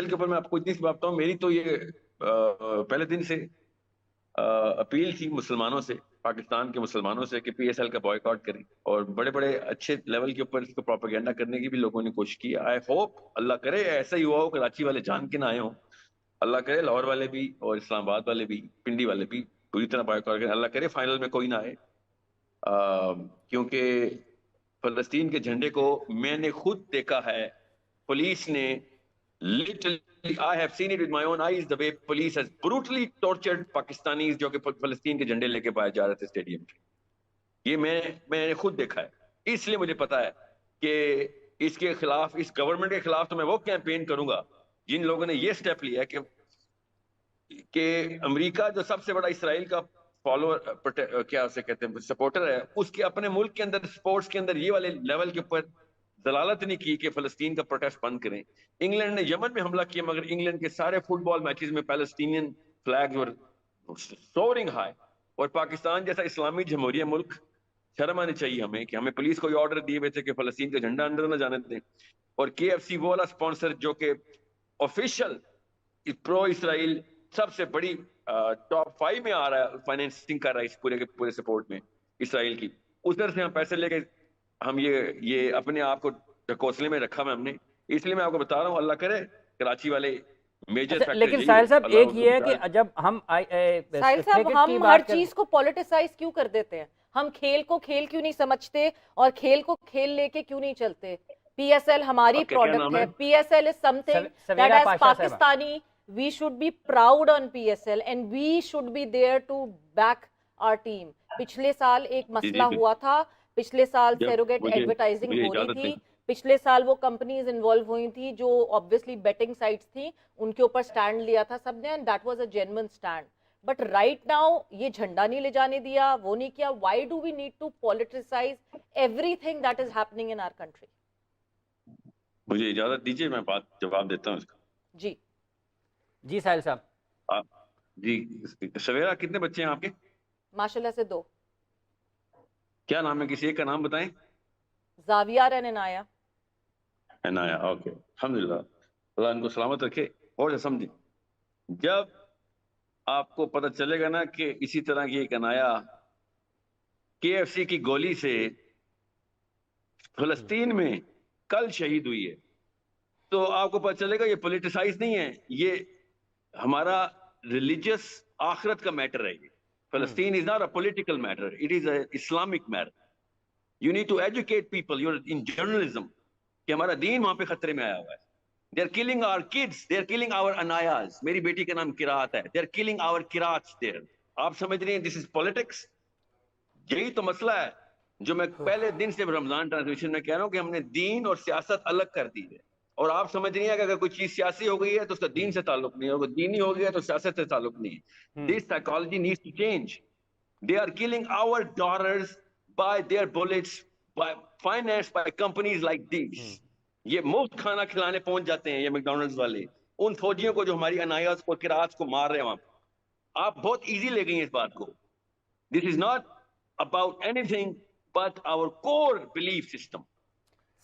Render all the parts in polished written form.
के ऊपर मैं आपको इतनी सी बात बताऊं, मेरी तो ये पहले दिन से अपील थी मुसलमानों से, पाकिस्तान के मुसलमानों से, कि पीएसएल का बॉयकॉट करें, और बड़े बड़े अच्छे लेवल के ऊपर इसको प्रोपेगेंडा करने की भी लोगों ने कोशिश की। आई होप, अल्लाह करे ऐसा ही हुआ हो, कराची वाले जान के ना आए हो, अल्लाह करे लाहौर वाले भी और इस्लामाबाद वाले भी, पिंडी वाले भी पूरी तरह बॉयकॉट करें, अल्लाह करे फाइनल में कोई ना आए। क्योंकि फलस्तीन के झंडे को मैंने खुद देखा है, पुलिस ने literally, I have seen it with my own eyes, the way police has brutally tortured Pakistanis जो कि फलस्तीन के झंडे लेके पाए जा रहे थे स्टेडियम पे। ये मैंने खुद देखा है, इसलिए मुझे पता है कि इसके खिलाफ, इस गवर्नमेंट के खिलाफ तो मैं वो कैंपेन करूंगा जिन लोगों ने ये स्टेप लिया कि अमेरिका जो सबसे बड़ा इसराइल का फॉलोअर, क्या उसे कहते हैं, सपोर्टर है, उसके अपने मुल्क के अंदर स्पोर्ट्स के अंदर ये वाले लेवल के ऊपर दलालत नहीं की कि फलस्तीन का प्रोटेस्ट बंद करें। इंग्लैंड ने यमन में हमला किया, मगर इंग्लैंड के सारे फुटबॉल मैचेस में पैलेस्टीनियन फ्लैग्स वर सोअरिंग हाई। और पाकिस्तान जैसा इस्लामी जमहूरिया मुल्क, शर्म आनी चाहिए हमें कि हमें पुलिस को ये ऑर्डर दिए हुए थे कि फलस्तीन का झंडा अंदर न जाने दें, और केएफसी वो वाला स्पॉन्सर जो कि ऑफिशियल प्रो इसराइल सबसे बड़ी टॉप 5 में आ रहा है, फाइनेंसिंग कर रहा है इस पूरे के पूरे सपोर्ट में इसराइल की, उधर से हम पैसे लेके हम ये अपने आप को ढकोसले में रखा है हमने। इसलिए मैं आपको बता रहा हूँ, अल्लाह करे कराची वाले मेजर फैक्टर लेकिन यही साहिल हो, साहब अल्लाह एक उनको ये है बचाए। कि जब हम साहिल साहब, क्रिकेट की हम हर बात कर चीज को पॉलिटिसाइज क्यों कर देते हैं? हम खेल को खेल क्यों नहीं समझते और खेल को खेल लेके क्यों नहीं चलते? पीएसएल हमारी आपका क्या प्रोडक्ट नाम है। है? पीएसएल इज समथिंग दैट सवेरा एज पाशा साहब। Pakistani we should be proud on PSL and we should be there to back our team. पिछले साल एक जी मसला जी, हुआ था, पिछले साल जब सैरोगेट मुझे एडवर्टाइजिंग मुझे हो रही इजाजत थी, दें। पिछले साल वो कंपनीज इन्वॉल्व हुई थी जो ऑब्वियसली बेटिंग साइट्स थी, उनके ऊपर स्टैंड लिया था सबने, and that was a genuine stand. But right now ये झंडा नहीं ले जाने दिया, वो नहीं किया। Why do we need to politicize everything that is happening in our country? मुझे इजाजत दीजिए, मैं बात जवाब देता हूँ इसका। जी जी साहिल साहब। जी सवेरा, कितने बच्चे हैं आपके? माशाल्लाह से 2। क्या नाम है, किसी एक का नाम बताएं। जावियार एंड इनाया। अनाया, ओके, अल्हम्दुलिल्लाह, अल्लाह इनको सलामत रखे। और समझे, जब आपको पता चलेगा ना कि इसी तरह की एक अनाया केएफसी की गोली से फलस्तीन में कल शहीद हुई है, तो आपको पता चलेगा ये पॉलिटिसाइज नहीं है, ये हमारा रिलीजियस आखिरत का मैटर है। ये Palestine is not a political matter, it is a Islamic matter. You need to educate people, you're in journalism, कि हमारा दीन वहां पे खतरे में आया हुआ है। They are killing our kids, they are killing our अनायाज। मेरी बेटी का नाम किरात है, दे आर किलिंग आवर किरात देयर। आप समझ रहे हैं, दिस इज पॉलिटिक्स। यही तो मसला है जो मैं पहले दिन से रमजान ट्रांसमिशन में कह रहा हूं कि हमने दीन और सियासत अलग कर दी है, और आप समझ रही हैं कि अगर कोई चीज सियासी हो गई है तो उसका दीन से ताल्लुक नहीं है, अगर दीनी हो गया तो सियासत से ताल्लुक नहीं है। This psychology needs to change. They are killing our daughters by their bullets, by financed by companies like this. ये मुफ्त खाना खिलाने पहुंच जाते हैं ये मैकडॉनल्ड्स वाले उन फौजियों को जो हमारी अनायास और किरात को मार रहे हैं वहां पे। आप बहुत इजी ले गई हैं इस बात को। This is not about anything but our core belief system.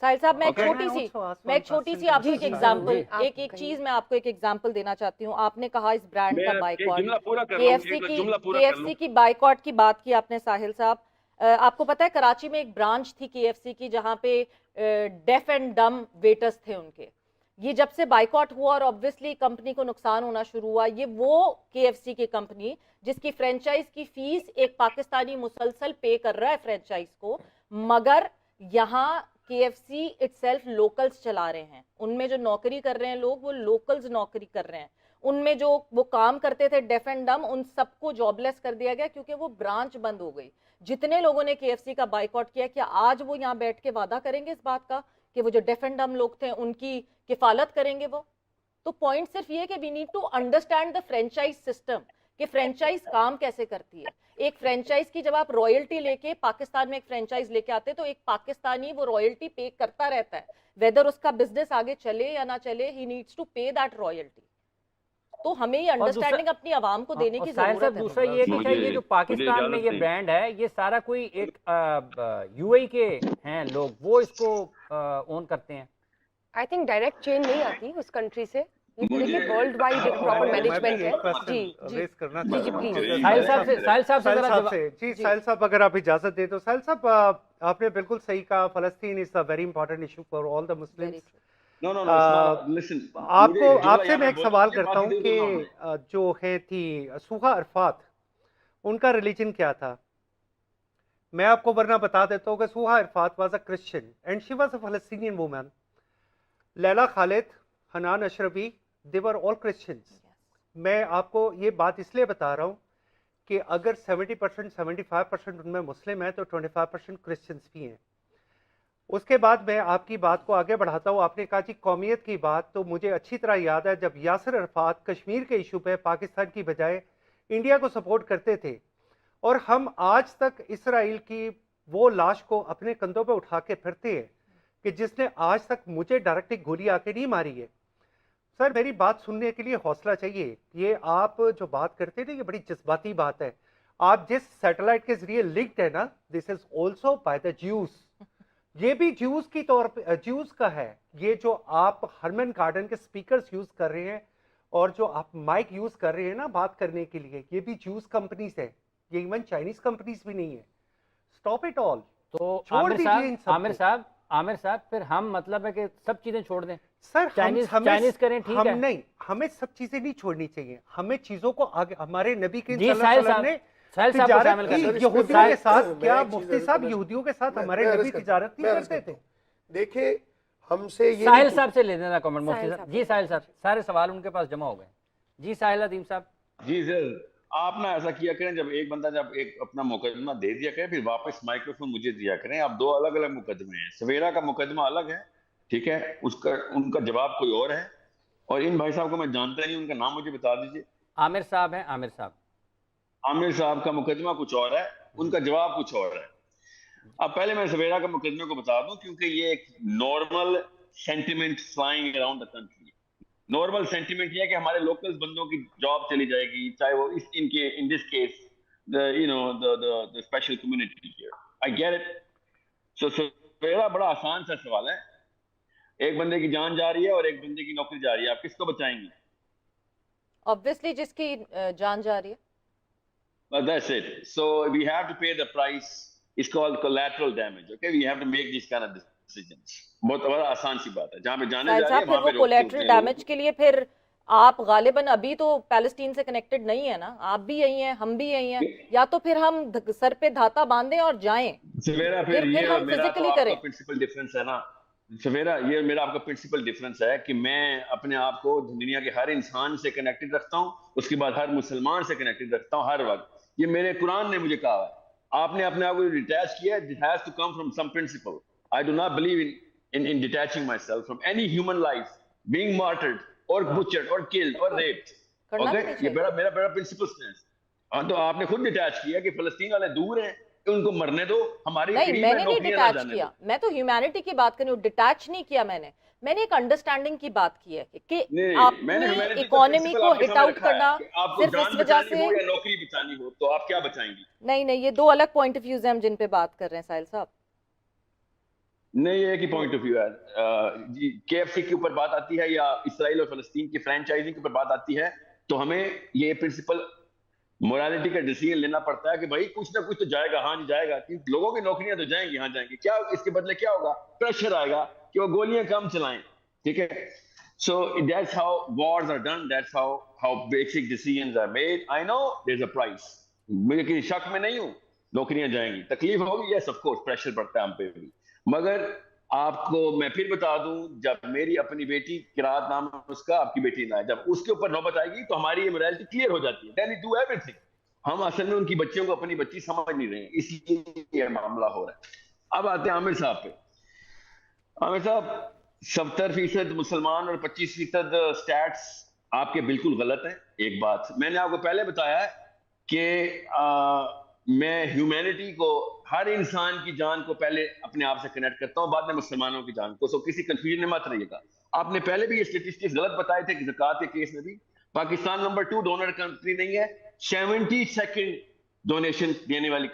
साहिल साहब, मैं Okay. एक छोटी सी आपको एक एग्जांपल, एक चीज मैं आपको एक एग्जांपल देना चाहती हूँ। आपने कहा इस ब्रांड मैं का एक बाइकॉट, जुमला पूरा कर लूं, एक जुमला पूरा कर लूं। केएफसी की बाइकॉट की बात की आपने साहिल साहब। आपको पता है कराची में एक ब्रांच थी केएफसी की जहां पे डेफ एंड डम वेटर्स थे उनके। ये जब से बाइकॉट हुआ और ऑब्वियसली कंपनी को नुकसान होना शुरू हुआ, ये वो केएफसी की कंपनी जिसकी फ्रेंचाइज की फीस एक पाकिस्तानी मुसलसल पे कर रहा है फ्रेंचाइज को, मगर यहाँ केएफसी इटसेल्फ लोकल्स चला रहे हैं। उनमें जो नौकरी कर रहे हैं लोग, वो लोकल्स नौकरी कर रहे हैं। उनमें जो वो काम करते थे डेफ एंड डम, उन सबको जॉबलेस कर दिया गया क्योंकि वो ब्रांच बंद हो गई। जितने लोगों ने केएफसी का बाइकॉट किया, क्या आज वो यहाँ बैठ के वादा करेंगे इस बात का कि वो जो डेफ एंड डम लोग थे उनकी किफालत करेंगे वो? तो पॉइंट सिर्फ ये कि we need to understand the franchise system, कि फ्रेंचाइज काम कैसे करती है। एक फ्रेंचाइज की जब आप रॉयल्टी लेके पाकिस्तान में एक फ्रेंचाइज लेके आते हैं तो एक पाकिस्तानी वो रॉयल्टी पे करता रहता है, वेदर उसका बिजनेस आगे चले या ना चले, ही नीड्स टू पे दैट रॉयल्टी। तो हमें ये अंडरस्टैंडिंग अपनी आवाम को देने की जरूरत है। दूसरा ये कि ये जो पाकिस्तान में ये ब्रांड है, ये सारा कोई एक यूएई के हैं लोग, वो इसको ओन करते हैं। आई थिंक डायरेक्ट चेन नहीं आती उस कंट्री से, देखिए वर्ल्ड वाइड प्रॉपर मैनेजमेंट है। जी जी रेस करना जी जी चाहता हूँ। प्लीज। साहिल साहब से जरा जवाब। जी साहिल साहब, अगर आप इजाजत दें तो। साहिल साहब, आपने बिल्कुल सही कहा, Palestine is a very important issue for all the Muslims. No no no, it's not, listen, आपको, मुझे जुमला आपसे यहाँ मैं पे एक बोलना सवाल मुझे करता बाकी हूँ दे कि दो ना उन्हें। जो है थी सुहा अरफात, उनका रिलीजन क्या था? मैं आपको वरना बता देता हूँ कि Suha Arafat was a Christian and she was a Palestinian woman. Leila Khaled, Hanan Ashrawi, they were all Christians. मैं आपको ये बात इसलिए बता रहा हूँ कि अगर 70% 75% उनमें मुस्लिम है तो 25% क्रिश्चियंस भी हैं। उसके बाद मैं आपकी बात को आगे बढ़ाता हूँ। आपने कहा जी कौमियत की बात, तो मुझे अच्छी तरह याद है जब यासिर अरफात कश्मीर के इशू पे पाकिस्तान की बजाय इंडिया को सपोर्ट करते थे, और हम आज तक इसराइल की वो लाश को अपने कंधों पे उठा के फिरते हैं कि जिसने आज तक मुझे डायरेक्टली गोली आके नहीं मारी है। सर, मेरी बात सुनने के लिए हौसला चाहिए। ये आप जो बात करते थे ये बड़ी जज्बाती बात है। आप जिस सैटेलाइट के जरिए लिंक्ड है ना, this is also by the Jews. ये भी ज्यूज की तौर पे ज्यूज का है। ये जो आप हरमन गार्डन के स्पीकर्स यूज कर रहे हैं और जो आप माइक यूज कर रहे हैं ना बात करने के लिए, ये भी ज्यूज कंपनीज है, ये इवन चाइनीज कंपनीज भी नहीं है। Stop it all. तो छोड़ दीजिए इन सबको। आमिर साहब फिर हम मतलब है कि सब चीजें छोड़ दें? सर चाइनीज करें, ठीक हम है? नहीं, हमें सब चीजें नहीं छोड़नी चाहिए। हमें चीजों को आगे, हमारे नबी के जी साहिल साहब को शामिल कर लो। यहूदियों के साथ। क्या मुफ्ती साहब यहूदियों के साथ हमारे नबी तिजारत नहीं करते थे? देखिए, हमसे ये साहिल साहब से ले देना कमेंट मुफ्ती साहब। जी साहिल साहब, सारे सवाल उनके पास जमा हो गए। जी साहिल अदीम साहब। जी सर, आप ना ऐसा किया करें, जब एक बंदा जब एक अपना मुकदमा दे दिया करें, फिर वापस माइक्रोफोन मुझे दिया करें। आप दो अलग अलग मुकदमे हैं। सवेरा का मुकदमा अलग है, ठीक है, उसका उनका जवाब कोई और है, और इन भाई साहब को मैं जानता नहीं, उनका नाम मुझे बता दीजिए। आमिर साहब हैं, आमिर साहब। आमिर साहब का मुकदमा कुछ और है, उनका जवाब कुछ और है। अब पहले मैं सवेरा का मुकदमे को बता दूं, क्योंकि ये एक normal sentiment flying around the country. Normal sentiment ये है कि हमारे लोकल्स बंदों की जॉब चली जाएगी, चाहे वो in this case the special community here. I get it. So सवेरा बड़ा आसान सा सवाल है। एक बंदे की जान जा रही है और एक बंदे की नौकरी जा रही है, आप किसको बचाएंगे? ऑब्वियसली जिसकी जान जा रही है। But that's it. So we have to pay the price. It's called collateral damage. Okay, we have to make these kind of decisions. बहुत बड़ा आसान सी बात है। जहाँ पे जाने जा रही है फिर वो कोलैटरल डैमेज के लिए फिर आप गालिबन अभी तो पैलेस्टीन से कनेक्टेड नहीं है ना, आप भी यही हैं, हम भी यही हैं, या तो फिर हम सर पे धाता बांधें और जाएं, सवेरा फिर ये हम फिजिकली करें। प्रिंसिपल डिफरेंस है ना सवेरा, ये मेरा आपका प्रिंसिपल डिफरेंस है कि मैं अपने आप को दुनिया के हर इंसान से कनेक्टेड रखता हूँ, उसके बाद हर मुसलमान से कनेक्टेड रखता हूँ हर वक्त। ये मेरे कुरान ने मुझे कहा है। आपने अपने आप को डिटैच किया, it has to come from some principle. I do not believe in detaching myself from any human life being martyred or butchered or killed or raped. Okay, ये मेरा प्रिंसिपल स्टैंस। हाँ, तो आपने खुद डिटैच किया कि फलस्तीन वाले दूर हैं, उनको मरने दो, हमारी नहीं, मैंने नहीं डिटैच किया। मैं तो ह्यूमैनिटी की बात कर रही हूँ, डिटैच नहीं किया मैंने एक अंडरस्टैंडिंग की बात की है कि अपनी इकोनॉमी को हिट आउट करना सिर्फ इस वजह से या नौकरी बचानी हो, तो आप क्या बचाएंगी? नहीं, ये दो अलग पॉइंट ऑफ व्यूज हैं हम जिन पे बात कर रहे हैं साहिल साहब। नहीं, ये एक ही पॉइंट ऑफ व्यू है। केएफसी के ऊपर बात आती है या इसराइल और फलस्तीन की फ्रेंचाइजिंग के ऊपर बात आती है, तो हमें ये प्रिंसिपल मोरालिटी का डिसीजन लेना पड़ता है कि भाई कुछ ना कुछ तो जाएगा। हाँ जी जाएगा, कि लोगों की नौकरियां तो जाएंगी, हाँ जाएंगी। क्या इसके बदले क्या होगा? प्रेशर आएगा कि वो गोलियां कम चलाएं, ठीक है। So that's how wars are done, that's how basic decisions are made. I know there is a price, मुझे किसी शक में नहीं हूं, नौकरियां जाएंगी, तकलीफ होगी, यस ऑफ कोर्स, प्रेशर पड़ता है हम पे भी। मगर आपको मैं फिर बता दूं, जब मेरी अपनी बेटी किरात नाम है उसका, आपकी बेटी ना है, जब उसके ऊपर नौबत आएगी तो हमारी ये मोरालिटी क्लियर हो जाती है। Then we do everything. हम असल में उनकी बच्चियों को अपनी बच्ची समझ नहीं रहे हैं, इसलिए ये मामला हो रहा है। अब आते हैं आमिर साहब पे। आमिर साहब, 70% मुसलमान और 25% स्टैट्स आपके बिल्कुल गलत हैं। एक बात मैंने आपको पहले बताया है कि मैं ह्यूमैनिटी को, हर इंसान की जान को पहले अपने आप से कनेक्ट करता हूं, बाद में मुसलमानों की जान को। सो किसी कंफ्यूजन में मत रहिएगा। आपने पहले भी ये स्टेटिस्टिक्स गलत बताए थे कि ज़कात के केस में भी पाकिस्तान नंबर 2 डोनर कंट्री नहीं है, 72nd डोनेशन देने वाली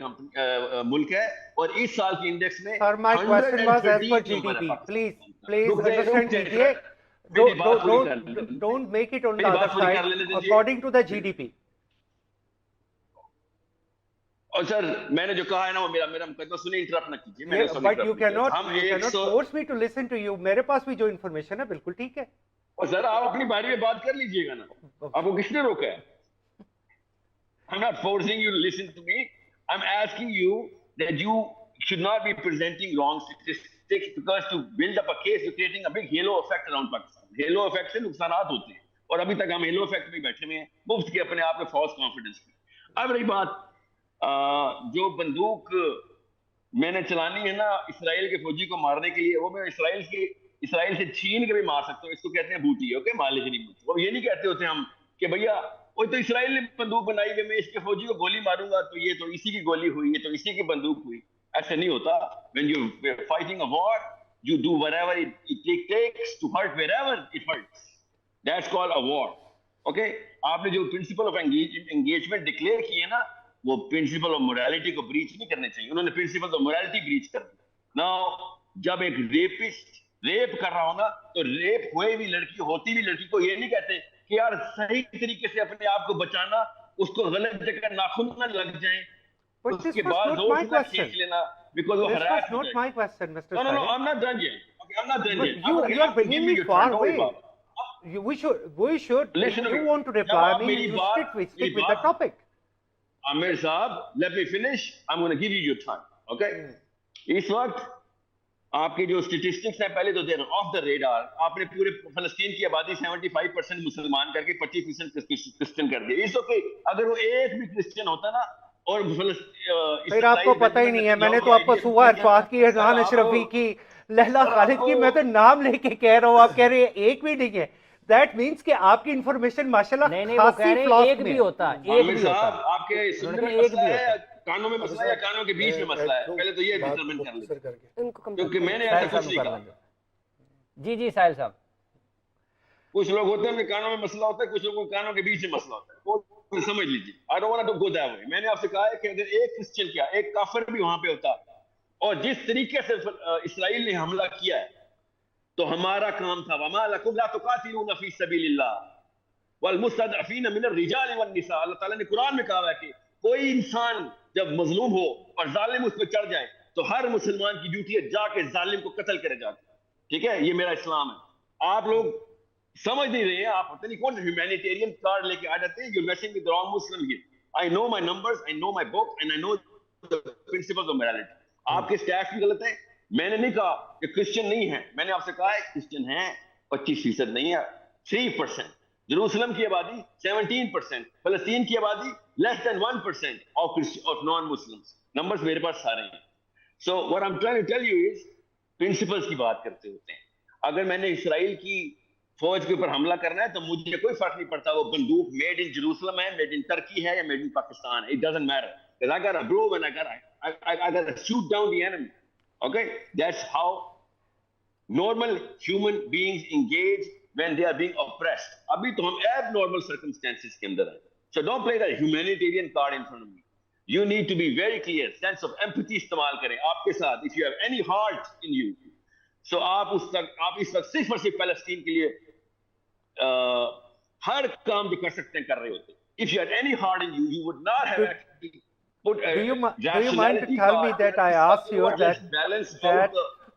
मुल्क है, और इस साल की इंडेक्स में sir, my question was as per GDP. Please understand कीजिए, मेरी बात पूरी कर लेने- don't make it on the मेरी other बात पूरी कर side लेने दीजिए। according to the GDP. और सर मैंने जो कहा है ना वो मेरा मेरा मुकदमा सुनिए, इंटरप्ट ना कीजिए। मैंने Yeah, उसको but you interrupt नहीं किया। cannot हम you cannot 100 force me to listen to you. मेरे पास भी जो इन्फॉर्मेशन है बिल्कुल ठीक है। और सर आप अपनी बारी में बात कर लीजिएगा ना, आपको किसने रोका है? I'm not forcing you to listen to me. I'm asking you that you should not be presenting wrong statistics, because to build up a case you're creating a big halo effect around Pakistan. Halo effect से नुकसानात होते हैं और अभी तक हम halo effect में बैठे हुए हैं, मुफ्त के अपने आप में false confidence में। अब रही बात जो बंदूक मैंने चलानी है ना इसराइल के फौजी को मारने के लिए, वो मैं इसराइल से छीन के भी मार सकता हूँ। इसको कहते हैं बूटी। ओके, मान लीजिए नहीं बूटी। वो ये नहीं कहते होते हम कि भैया वो तो इसराइल ने बंदूक बनाई है, मैं इसके फौजी को गोली मारूंगा तो ये तो इसी की गोली हुई, ये तो इसी की बंदूक हुई। ऐसे नहीं होता। When you're fighting a war, you do whatever it takes to hurt wherever it hurts. That's called a war. Okay? आपने जो प्रिंसिपल ऑफ एंगेजमेंट डिक्लेयर किए ना, वो प्रिंसिपल ऑफ मोरालिटी को ब्रीच नहीं करने चाहिए। उन्होंने प्रिंसिपल ऑफ मोरालिटी ब्रीच कर दी। नाउ जब एक रेपिस्ट रेप कर रहा हो ना, तो रेप हुए भी लड़की, होती भी लड़की को ये नहीं कहते कि यार सही तरीके से अपने आप को बचाना, उसको गलत जगह नाखून न लग जाए, But this उसके was बाद not जोर my से question. खींच लेना, because वो This was harass not my question, Mr. No, Sahil. I'm not done yet. Okay, I'm not done But yet. you are bringing me far away. We should. Listen If to you me. want to reply जब आप me, मेरी you बात- stick with मेरी the topic. Aamir साहब, let me finish. I'm going to give you your time. Okay? इस वक्त आपके जो स्टेटिस्टिक्स हैं, पहले तो देर ऑफ द रेडार। आपने पूरे फलस्तीन की आबादी 75% मुसलमान करके 25% क्रिश्चियन कर दिया। इट्स ओके, अगर वो एक भी क्रिश्चियन होता ना और फिर आपको पता ही नहीं है। मैंने तो आपको सुहा अरफात की, अजहान अशरफी की, लैला खालिद की, मैं तो नाम लेके कह रहा हूँ, आप कह रहे हैं एक भी नहीं है। दैट मीन्स कि आपकी इंफॉर्मेशन माशाल्लाह नहीं वो कह रहे हैं एक भी होता, एक भी होता। आपके सुनने में एक भी मसला है, होता। कानों में मसला है या कानों के बीच में मसला है? पहले तो ये डिटरमिन कर लें, क्योंकि मैंने ऐसा कुछ नहीं कहा। जी साहिल साहब, कुछ लोग होते हैं उनके कानों में मसला होता है, कुछ लोगों के कानों के बीच में मसला होता है, वो समझ लीजिए। I don't want to go that way. मैंने आपसे कहा है कि अगर एक क्रिश्चियन क्या, एक काफिर भी वहां पे होता, और जिस तरीके से इसराइल ने हमला किया है, तो हमारा काम था वमा लकुम ला तुकातिलूना फी सबीलिल्लाह वल मुस्तदअफीन मिनर रिजाल वन निसा। अल्लाह ताला ने कुरान में कहा है कि कोई इंसान जब मजलूम हो और जालिम उस पर चढ़ जाए, तो हर मुसलमान की ड्यूटी है जाके जालिम को कत्ल करे जाके। ठीक है, ये मेरा इस्लाम है। आप लोग समझ नहीं रहे हैं, आप पता नहीं कौन सा ह्यूमैनिटेरियन कार्ड लेके आ जाते हैं। You matching with the wrong Muslim here. I know my numbers, I know my book and I know the principles of morality. आपके स्टैट्स भी गलत है। मैंने नहीं कहा कि क्रिश्चियन नहीं है, मैंने आपसे कहा है क्रिश्चियन है 25% नहीं है, 3%। जेरूसलम की आबादी 17%, फलस्तीन की आबादी less than 1% of non Muslims. Numbers मेरे पास सारे हैं। So what I am trying to tell you is, principles की बात करते होते हैं। अगर मैंने इसराइल की फौज के ऊपर हमला करना है तो मुझे कोई फर्क नहीं पड़ता वो बंदूक मेड इन जेरूसलम है, मेड इन टर्की है या मेड इन पाकिस्तान है। It doesn't matter, because I got a bro and I got to shoot down the enemy. Okay, that's how normal human beings engage when they are being oppressed. अभी तो हम abnormal circumstances के अंदर हैं. So don't play that humanitarian card in front of me. You need to be very clear, sense of empathy इस्तेमाल करें आपके साथ. If you have any heart in you, so आप इस वक्त सिर्फ और सिर्फ फलस्तीन के लिए हर काम जो कर सकते हैं कर रहे होते. If you had any heart in you, you would not have actually put Do you mind to tell me that I asked you that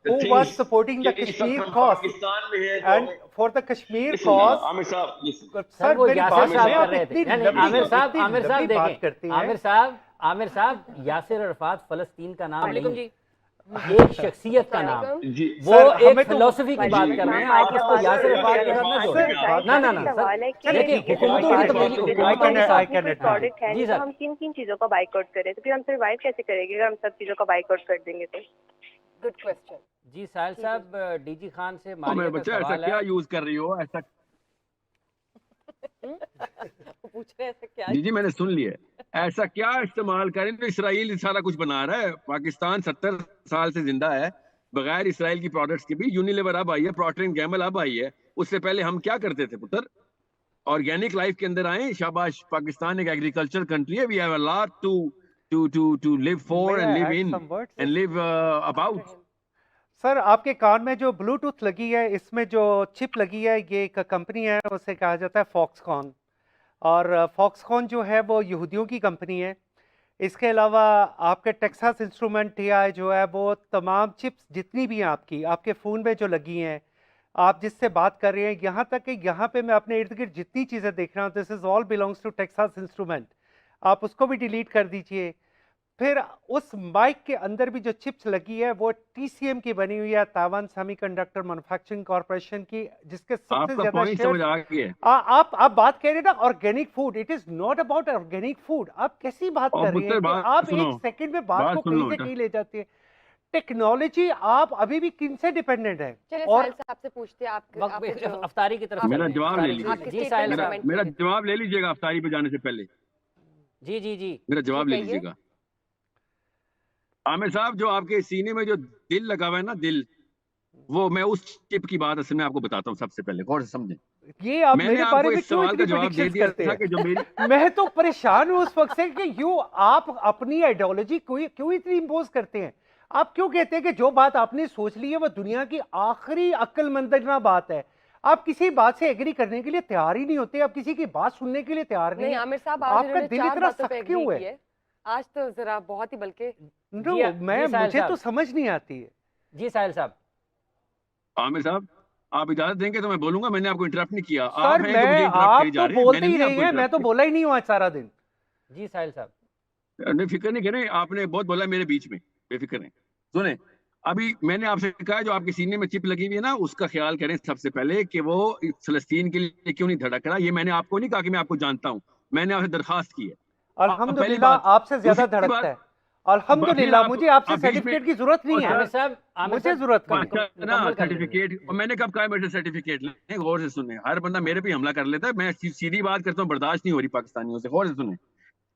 who was supporting the Kashmir cause? And for the Kashmir cause, Aamir साहब, listen. Sir वो मेरी यासिर बात साहब सुनिए, कर रहे थे। इतनी नहीं, लंबी- आमिर साहब इतनी लंबी बात देखें, करती हैं। आमिर साहब यासिर अरफात फलस्तीन का नाम वालेकुम नहीं, जी। एक शख्सियत का नाम। जी वो सर, एक हमें तो- फिलोसफी की बात कर रहे हैं, आप उसको यासिर अरफात के साथ ना जोड़ें। ना ना ना सवाल है कि सर, देखिए हुकूमतों की तब्दीली, हुकूमतों के साथ प्रोडक्ट है जी तो सर। हम किन किन चीजों का बाइकआउट करें, तो फिर हम सर्वाइव कैसे करेंगे अगर हम सब चीजों का बाइकआउट कर देंगे तो? Good question. जी साहिल साहब, डीजी खान से मेरे मारिया का बच्चा ऐसा सवाल क्या है। यूज कर रही हो ऐसा? पूछ रहे हैं ऐसा क्या? जी मैंने सुन लिया। ऐसा क्या इस्तेमाल करें तो इसराइल सारा कुछ बना रहा है। पाकिस्तान 70 साल से जिंदा है बगैर इसराइल की प्रोडक्ट्स के भी। यूनिलीवर अब आई है, प्रॉक्टर एंड गैम्बल अब आई है। उससे पहले हम क्या करते थे पुत्र? ऑर्गेनिक लाइफ के अंदर आए। शाबाश, पाकिस्तान एक एग्रीकल्चर कंट्री है। We have a lot to live for May and I live add in some words? And live about. Sir आपके कान में जो ब्लूटूथ लगी है, इसमें जो चिप लगी है, ये एक कंपनी है, उसे कहा जाता है फॉक्सकॉन। और फॉक्सकॉन जो है वो यहूदियों की कंपनी है। इसके अलावा आपके टेक्सास इंस्ट्रूमेंट TI जो है वो तमाम चिप्स जितनी भी हैं आपके फ़ोन में जो लगी हैं, आप जिससे बात कर रहे हैं, यहाँ तक कि यहाँ पे मैं अपने इर्द गिर्द जितनी चीज़ें देख रहा हूँ, this is all belongs to Texas Instrument. आप उसको भी डिलीट कर दीजिए। फिर उस माइक के अंदर भी जो चिप्स लगी है वो TCM की बनी हुई है, ताइवान सेमीकंडक्टर मैन्युफैक्चरिंग कॉर्पोरेशन की, जिसके सबसे आपका ज्यादा पॉइंट समझ आ गया। आप बात कह रहे हैं ना organic food, it is not about organic food. आप कैसी बात और कर रहे हैं मुझसे कि बात आप सुनो, एक सेकंड में बात को सुन लो कहीं से बेटा। कहीं ले जाते हैं। टेक्नोलॉजी आप अभी भी किन से डिपेंडेंट है? चलिए और साहिल साहब से पूछते हैं वक्त आपके अफ्तारी की तरफ मेरा चलते हैं। जवाब ले अफ्तारी लीजिए। आपके जी साहिल statement साहब। में- मेरा जवाब ले लीजिएगा अफ्तारी पे जाने से पहले। जी जी जी मेरा जवाब ले कहिए। लीजिएगा। आमिर साहब, जो आपके सीने में जो दिल लगा हुआ है ना, दिल, वो मैं उस चिप की बात असल में आपको बताता हूँ। सबसे पहले गौर से समझें। ये आप मैंने मेरे आपको बारे में इस क्यों सवाल इतनी का जवाब दे predictions दिया करते था हैं? कि जो मेरी मैं तो परेशान हूं उस वक्त से कि आप अपनी आइडियोलॉजी क्यों इतनी इंपोज करते हैं? आप क्यों कहते हैं कि जो बात आपने सोच ली है वो दुनिया की आखिरी अक्लमंदना बात है? आप किसी बात से एग्री करने के लिए तैयार ही नहीं होते, आप किसी की बात सुनने के लिए तैयार नहीं नहीं हैं। आमिर साहब, आज आपका इन्होंने दिल 4 इतना बातों पे सख्त क्यों एग्री है? की है। आज तो जरा बहुत ही बल्कि नो, जी साहिल मुझे साहब। तो समझ नहीं आती है। जी साहिल साहब। आमिर साहब, आप इजाजत देंगे तो मैं बोलूंगा। मैंने आपको इंटरप्ट नहीं किया। सर आप हैं जो मुझे मैं इंटरप्ट आप करे जा तो रहे हैं। बोलते मैंने ही नहीं नहीं आपको है, मैं तो interrupt बोला ही नहीं हूँ आज सारा दिन। जी साहिल साहब। किया। नहीं, फिक्र नहीं करें, आपने बहुत बोला मेरे बीच में, बेफिक्र नहीं। सुने, अभी मैंने आपसे कहा जो आपके सीने में चिप लगी हुई है ना, उसका ख्याल करें सबसे पहले कि वो फलस्तीन के लिए क्यों नहीं धड़क रहा। ये मैंने आपको नहीं कहा कि मैं आपको जानता हूँ, मैंने आपसे दरखास्त की है। पहली अल्हम्दुलिल्लाह बात। आपसे ज्यादा दूसरी धड़कता बात, है। अल्हम्दुलिल्लाह फिर मुझे आपसे आप बीच में- सर्टिफिकेट की जरूरत नहीं और है। आमिर साहब, आमिर मुझे साहब, जरूरत नहीं है। अच्छा ना मुकम्मल कर लीजिए। सर्टिफिकेट, और मैंने कब कहा मेरे से सर्टिफिकेट लें? गौर से सुने, हर बंदा मेरे पे हमला कर लेता है। मैं सीधी बात करता हूँ, बर्दाश्त नहीं हो रही पाकिस्तानियों से। गौर से सुने,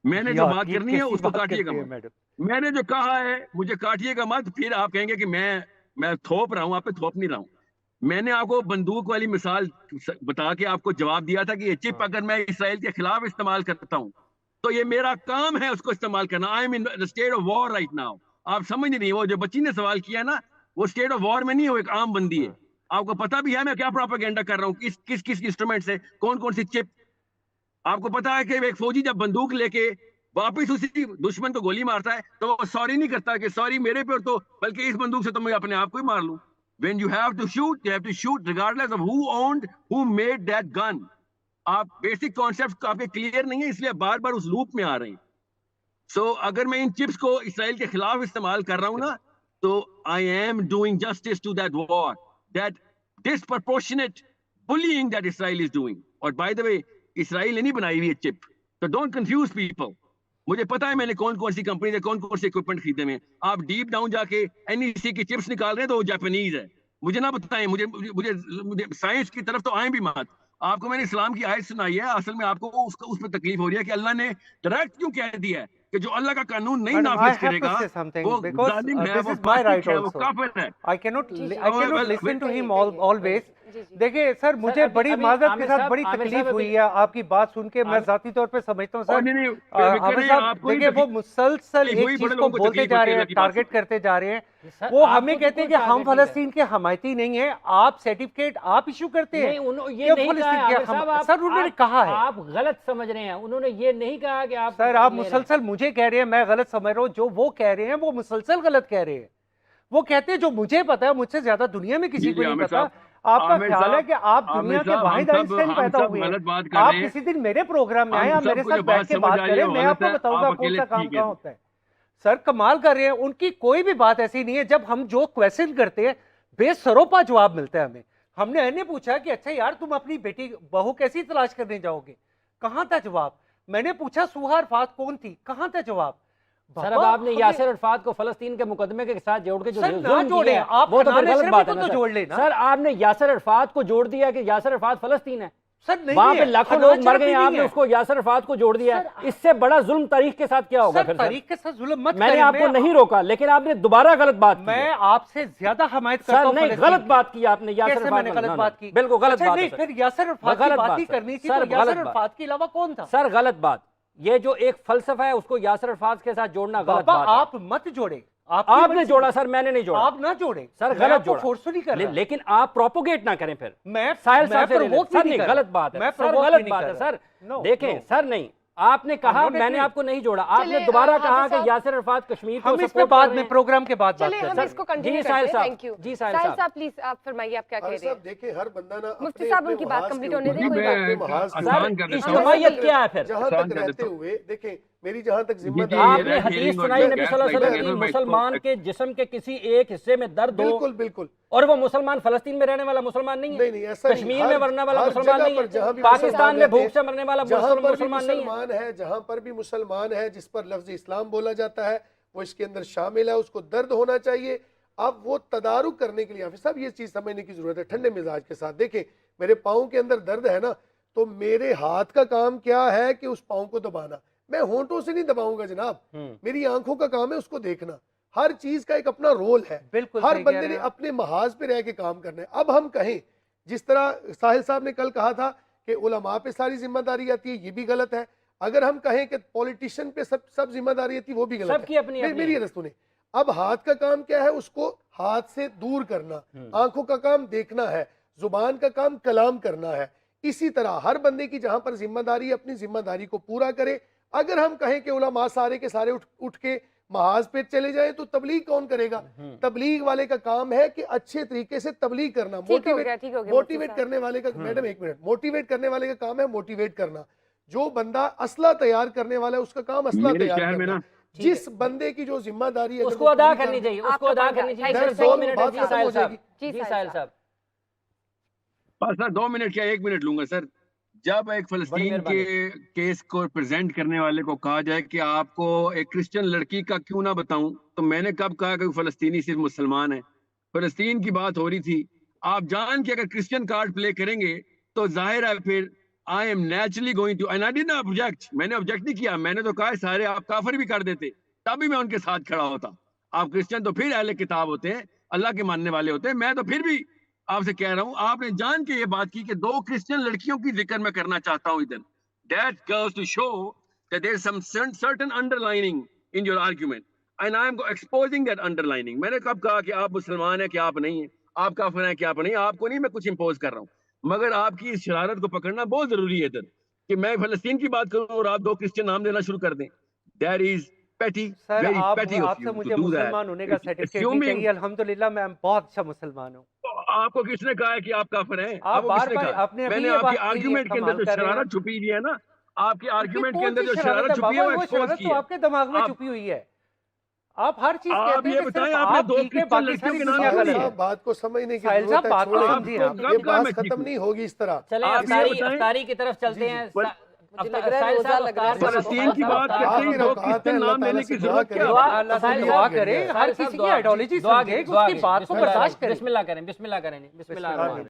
मैंने जो यार, बात ये करनी है कैसी उसको बात काटिएगा करते हैं मत। मैडम? मैंने जो कहा है मुझे काटिएगा मत, फिर आप कहेंगे कि मैं थोप रहा हूँ, आप पे थोप नहीं रहा हूँ। मैंने आपको बंदूक वाली मिसाल बता के आपको जवाब दिया था कि ये चिप अगर मैं इसराइल के खिलाफ इस्तेमाल करता हूँ तो ये मेरा काम है उसको इस्तेमाल करना। I am in the state of war right now. आप समझ नहीं रही। वो जो बच्ची ने सवाल किया ना, वो स्टेट ऑफ वॉर में नहीं है, वो एक आम बंदी है। आपको पता भी है मैं क्या प्रोपेगेंडा कर रहा हूँ, किस किस इंस्ट्रूमेंट से, कौन कौन सी चिप। आपको पता है कि एक फौजी जब बंदूक लेके वापिस उसी दुश्मन को गोली मारता है तो वो सॉरी नहीं करता कि सॉरी मेरे पे, तो बल्कि इस बंदूक से तो मैं अपने आप को ही मार लूं। When you have to shoot, you have to shoot regardless of who owned, who made that gun. आप बेसिक कॉन्सेप्ट आपके क्लियर नहीं है, इसलिए बार बार उस लूप में आ रहे हैं। अगर मैं इन चिप्स को इसराइल के खिलाफ इस्तेमाल कर रहा हूं ना, तो I am doing justice to that war, that disproportionate bullying that Israel is doing. और बाय द वे, इसराइल ने नहीं बनाई हुई है चिप, तो डोंट कंफ्यूज पीपल। मुझे पता है मैंने कौन कौन सी कंपनी से कौन कौन से इक्विपमेंट खरीदे में। आप डीप डाउन जाके NEC की चिप्स निकाल रहे हैं तो वो जापानीज है। मुझे ना बताएं, मुझे साइंस की तरफ तो आए भी मत। आपको मैंने इस्लाम की आयत सुनाई है, असल में आपको उस पर तकलीफ हो रही है कि अल्लाह ने डायरेक्ट क्यों कह दिया है कि जो अल्लाह का कानून नहीं Madam, I नाफिज have to करेगा say something वो because जालिम है, this वो is my right फासिक है, वो also. काफिर है। I cannot ji, ji. well, listen to him कहिए, always. जी, जी। देखिए सर, मुझे अभी- बड़ी अभी माजरत के आमिर साथ साहब- बड़ी आमिर तकलीफ साहब हुई अभी- है आपकी बात सुन के। मैं आमिर- जाती तौर पे समझता हूँ और सर, नहीं, हाफिज साहब आपको ही देखिए वो तकलीफ- मुसलसल वही एक बड़े चीज को लोगों को बोलते तकलीफ जा होती रहे है, हैं, अल्लाह की बात टारगेट करते जा रहे हैं। सर, वो आपको हमें तो कहते हैं कोई कि हम टारगेट नहीं फलस्तीन के हमायती नहीं है। आप सर्टिफिकेट आप इशू करते हैं नहीं, ये कि नहीं कहा है, फलस्तीन के आमिर साहब, आप- सर उन्होंने कहा है। आप गलत समझ रहे हैं। उन्होंने ये नहीं कहा कि आप सर आप ले रहे हैं। मुसलसल मुझे कह रहे हैं मैं गलत समझ रहा हूँ। जो वो कह रहे हैं वो मुसलसल गलत कह रहे हैं। वो कहते हैं जो मुझे पता है, मुझसे ज्यादा दुनिया में किसी जी, को नहीं आमिर पता। साहब, आपका आमिर ख्याल है साहब, कि आप आमिर दुनिया के साहब, वाहिद हम आइंस्टाइन सब पैदा हुए गलत हैं। बात कर आप रहे हैं। किसी दिन मेरे प्रोग्राम में आए, हम आप मेरे सबको साथ जो बैठ बात के समझ बात आ रही है करें, वो मैं गलत आपको है, बताऊंगा आप कौन अकेले सा काम ठीक है। कहाँ होता है। सर कमाल कर रहे हैं। उनकी कोई भी बात ऐसी नहीं है। जब हम जो क्वेश्चन करते हैं बेसरोपा जवाब मिलता है हमें। हमने इन्हें पूछा कि अच्छा यार तुम अपनी बेटी बहू कैसी तलाश करने जाओगे, कहाँ था जवाब। मैंने पूछा सुहा अरफात कौन थी, कहाँ था जवाब। सर अब आपने यासिर अरफात को फलस्तीन के मुकदमे के साथ जोड़ के जो सर, ना जुल्म जोड़े, किया है, आप वो तो फिर हनान गलत अशरफी बात को है ना तो सर। जोड़ लेना। सर आपने यासिर अरफात को जोड़ दिया कि यासिर अरफात फलस्तीन है। सर नहीं वहां है, पे लाखों हनान लोग मर अशरफी गए, नहीं आपने है। उसको यासिर अरफात को जोड़ दिया है। सर, इससे बड़ा जुल्म तारीख के साथ क्या होगा सर फिर सर? तारीख के साथ जुल्म मत मैंने करें। आपको नहीं रोका, लेकिन आपने दोबारा गलत बात की मैं है। आपसे ज्यादा हमायत करता सर हूं नहीं, फलस्तीन गलत की। बात की आपने यासिर कैसे अरफात मैंने वाली। गलत ना, बात की? बिल्कुल गलत अच्छा, बात नहीं, है फिर यासिर अरफात की गलत बात बात ही सर। करनी थी, सर, तो यासिर गलत बात। अरफात के अलावा कौन था? सर गलत बात। ये जो एक फलसफा है उसको यासिर अरफात के साथ जोड़ना गलत बाबा बात है। आप मत जोड़े। आपने जोड़ा सर, मैंने नहीं जोड़ा। आप ना जोड़े सर, मैं गलत आपको जोड़ा। फोर्सफुली कर रहा हूं। लेकिन आप प्रोपोगेट ना करें फिर। मैं साहिल साहब से provoke सर भी नहीं, कर रहा। गलत बात है मैं सर, provoke गलत भी नहीं बात कर है रहा। सर। No, देखें no. सर, नहीं, आपने कहा 100% मैंने आपको नहीं जोड़ा। आपने चलिए, दोबारा कहा हाफिज कि साहब, यासिर अरफात कश्मीर को हम इस पे सपोर्ट बाद कर रहे में हैं। प्रोग्राम के बाद बात चलिए हम करते हैं। इसको कंटिन्यू जी, करते साहिल हैं। साहब। Thank you. जी, साहिल साहिल साहब। साहब प्लीज आप फरमाइए, आप क्या कह खालिद रहे हैं? साहब देखिए, हर बंदा ना मुफ्ती अपने साहब अपने उनकी बात महाज कंप्लीट के होने ऊपर- दें, कोई बात अपने नहीं। महाज के आसान ऊपर- कर देता सर, हूं। इज्तिमाइयत क्या है फिर? जहां आसान तक कर रहते देता हूं। हुए देखें, मेरी जहां तक ये जिम्मेदारी जो है, आपने रेड हदीस हेयरिंग और सुनाई जो नबी गैस सल्लल्लाहु अलैहि लाइटिंग वसल्लम है की, ना, मैं इसको मुसलमान के जिस्म के किसी एक हिस्से में दर्द हो बिल्कुल बिल्कुल और वो मुसलमान फलस्तीन में रहने वाला मुसलमान नहीं है, नहीं ऐसा नहीं। कश्मीर में मरने वाला हर मुसलमान जगह नहीं पर जहां है, भी पाकिस्तान मुसलमान में रहते भूख से मरने वाला जहां पर भी मुसलमान नहीं है। मुसलमान है, जहां पर भी मुसलमान है जिस पर लफ्ज इस्लाम बोला जाता है, वो इसके अंदर शामिल है, उसको दर्द होना चाहिए। अब वो तदारुक करने के लिए हाफिज साहब ये चीज समझने की जरूरत है ठंडे मिजाज के साथ। देखें, मेरे पाँव के अंदर दर्द है ना, तो मेरे हाथ का काम क्या है कि उस पाँव को दबाना। मैं होंठों से नहीं दबाऊंगा जनाब, मेरी आंखों का काम है उसको देखना। हर चीज का एक अपना रोल है, बिल्कुल हर सही कह बंदे रहे ने हैं। अपने महाज पे रह के काम करना है। अब हम कहें, जिस तरह साहिल साहब ने कल कहा था कि उलमा पे सारी जिम्मेदारी आती है, ये भी गलत है। अगर हम कहें कि पॉलिटिशियन पे सब जिम्मेदारी आती है, वो भी गलत सबकी है। अपनी अपनी मेरी ये सुने, अब हाथ का काम क्या है? उसको हाथ से दूर करना। आंखों का काम देखना है, जुबान का काम कलाम करना है। इसी तरह हर बंदे की जहां पर जिम्मेदारी, अपनी जिम्मेदारी को पूरा करे। अगर हम कहें कि उलमा सारे के सारे उठ के महाज पे चले जाएं, तो तबलीग कौन करेगा? तबलीग वाले का काम है कि अच्छे तरीके से तबलीग करना। ठीक हो गया, ठीक हो गया, मोटिवेट मुफ्ती करने वाले का, मैडम एक मिनट, मोटिवेट करने वाले का काम है मोटिवेट करना। जो बंदा असला तैयार करने वाला है, उसका काम असला मेरे तैयार शहर में करना। ना जिस बंदे की जो जिम्मेदारी है, अगर उसको वो अदा पूरी करनी कर- चाहिए, उसको आपका अदा पॉइंट करनी है। चाहिए। That's सिर्फ 2 all, मिनट है बात जी, खत्म साहिल हो साहब। जाएगी। जी, जी, साहिल साहिल साहब। साहब। बस सर 2 मिनट क्या 1 मिनट लूंगा सर। जब एक बड़ी फलस्तीन मेहरबानी। के केस को प्रेजेंट करने वाले को कहा जाए कि आपको एक क्रिश्चियन लड़की का क्यों ना बताऊं, तो मैंने कब कहा कि फलस्तीनी सिर्फ मुसलमान है? फलस्तीन की बात हो रही थी। आप जान के अगर क्रिश्चियन कार्ड प्ले करेंगे तो जाहिर है फिर I am naturally going to, and I did not object, मैंने ऑब्जेक्ट नहीं किया। मैंने तो कहा सारे आप काफिर भी कर देते, तब भी मैं उनके साथ खड़ा होता। आप क्रिश्चियन तो फिर अहले किताब होते हैं, अल्लाह के मानने वाले होते हैं। मैं तो फिर भी आपसे कह रहा हूं, आपने जान के ये बात की कि 2 क्रिश्चियन लड़कियों की जिक्र मैं करना चाहता हूं इधर। That goes to show that there is some certain underlining in your argument and I am exposing that underlining. मैंने कब कहा कि आप मुसलमान हैं कि आप नहीं हैं, आप काफिर हैं कि आप नहीं? आपको नहीं मैं कुछ इंपोज कर रहा हूं, मगर आपकी इस शरारत को पकड़ना बहुत जरूरी है इधर, कि मैं फलस्तीन की बात करूं और आप 2 क्रिश्चियन नाम लेना शुरू कर दें। That is petty, sir very आप petty of आपसे you मुझे to do that. मुसलमान होने का सर्टिफिकेट नहीं Assuming- चाहिए। अल्हम्दुलिल्लाह मैं बहुत अच्छा मुसलमान हूँ। आपको किसने कहा है कि आप काफिर हैं? आप आपको बार किसने बार कहा? आपने अभी मैंने ये आपकी बात की, आर्गुमेंट के अंदर कमाल जो कर रहे हैं शरारत आप। छुपी हुई है ना, आपकी आर्गुमेंट के कौन अंदर सी जो शरारत शरारत है छुपी है बाबा? वो वो एक्सपोज शरारत की तो है। आपके दिमाग में आप- छुपी हुई है। आप हर चीज आप कहते ये हैं कि बताएं, सिर्फ आपने आप 2 ठीक है, क्रिश्चियन बाकी लड़कियों सारी के नाम दुनिया ले गलत लिए। है। बात को समझने की साहिल जरूरत साहब, है। बात को छोड़ें। समझिए आप। कब ये कहा मैं बहस ठीक खत्म हूं? नहीं होगी इस तरह। चलें आप ये बताएं- अफ्तारी की तरफ चलते हैं। मुझे लग रहा है साहिल रोजा साहब, लग रहा है अफ्तार सबको। फलस्तीन की बात अफ्तार- करते हैं, 2 अफ्तार- क्रिश्चियन अल्लाह नाम लेने ताला की से दुआ जरूरत करें। क्या दुआ- है? अल्लाह से साहिल दुआ साहब, करे, साहिल हर साहब, किसी की दुआ- आइडियोलॉजी दुआ समझे, दुआ उसकी की- बात को बिस्मिल्लाह बर्दाश्त करें। बिस्मिल्लाह करें, बिस्मिल्लाह करें, बिस्मिल्लाह हाँ करें। जी।